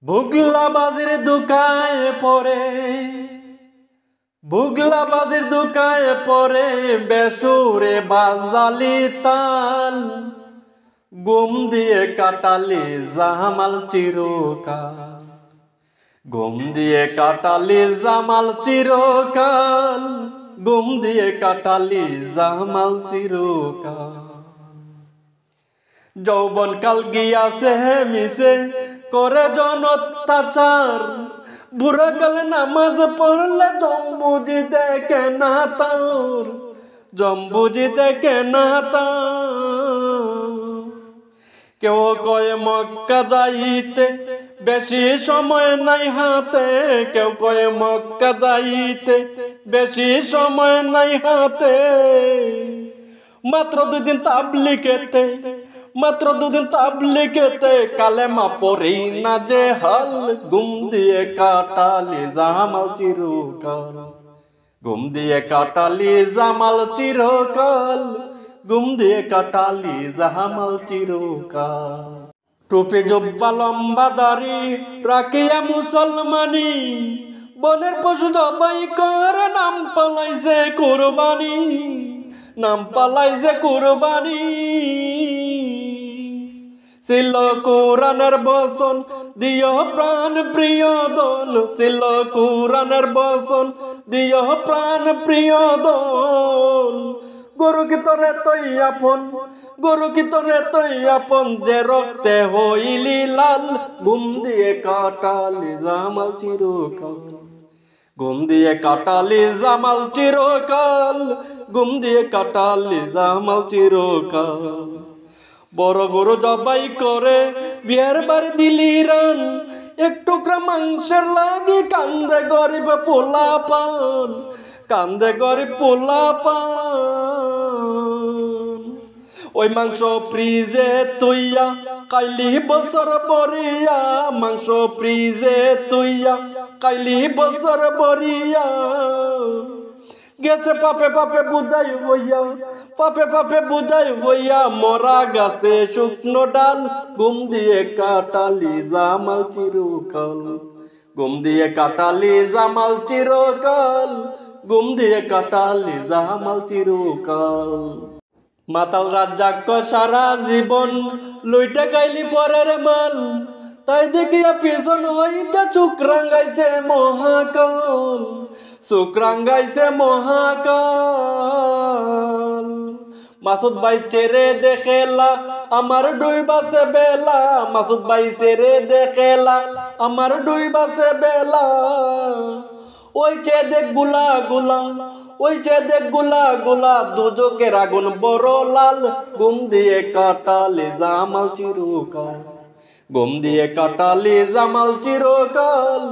বুগলাবাজির দুকায় পরে বুগলাবাজির দুকায় পরে বেসুরে বাজালি তাল গুম দিয়ে কাটালি জামাল চিরকাল গুম দিয়ে কাটালি জামাল চিরকাল গুম দিয়ে কাটালি জামাল চিরকাল যৌবন কাল গিয়াছে মিশে করে জন অত্যাচার বুড়া কালে নামাজ পড়লে জম্বুজি দেখে না তোর জম্বুজি দেখে না তোর কেউ কয়ে মক্কা যাইতে বেশি সময় নাই হাতে কেউ কয়ে মক্কা যাইতে বেশি সময় নাই হাতে মাত্র 2 দিন তাবলিগেতে মাত্র 2 দিন তাবলিগেতে কালেমা পড়ি না যে হাল গুম দিয়ে কাটালি জামাল চিরকাল গুম দিয়ে কাটালি জামাল চিরকাল গুম দিয়ে কাটালি জামাল চিরকাল টুপি জব্বা লম্বা দাড়ি রাখিয়া মুসলমানি বনের পশু জবাই করে নাম পালাইছে কুরবানি নাম পালাইছে কুরবানি ছিল কোরআনের বচন দিও প্রাণ প্রিয় দল ছিল কোরআনের বচন দিও প্রাণ প্রিয় দল গরু কি তোরে তৈ আপন গরু কি তোরে তৈ আপন যে রক্তে হইলি লাল গুম দিয়ে কাটালি জামাল চিরকাল গুম দিয়ে কাটালি জামাল চিরকাল গুম দিয়ে কাটালি জামাল চিরকাল বড় গরু জবাই করে বিয়ের বাড়ি দিলি রান এক টুকরা মাংসের লাগি কান্দে গরিব পোলা পান কান্দে গরিব পোলা পান ওই মাংস ফ্রিজে তুইয়া কাইলি বছর বরিয়া মাংস ফ্রিজে তুইয়া কাইলি বছর বরিয়া গেছে পাপে পাপে বুঝাই বইয়া পাপে পাপে বুঝাই বইয়া মরা গাছে শুকনো ডাল গুম দিয়ে কাটালি জামাল চিরকাল গুম দিয়ে কাটালি জামাল চিরকাল গুম দিয়ে কাটালি জামাল চিরকাল মাতাল রাজ্জাক সারা জীবন লইটা গাইলি পরের মাল তাই দেখিয়া পিছন হইতে চুক রাঙ্গাইছে মহাকাল চুক রাঙ্গাইছে মহাকাল মাসুদ ভাই চেরে দেখেলা আমার ডুইবাছে বেলা মাসুদ ভাই চেরে দেখেলা আমার ডুইবাছে বেলা ওই চে দেখ গুলা গুলা ওই চে দেখ গুলা গুলা দুজকের আগুন বড় লাল গুম দিয়ে কাটালি জামাল চিরকাল গুম দিয়ে কাটালি জামাল চিরকাল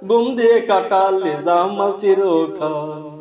গুম দিয়ে কাটালি জামাল চিরকাল।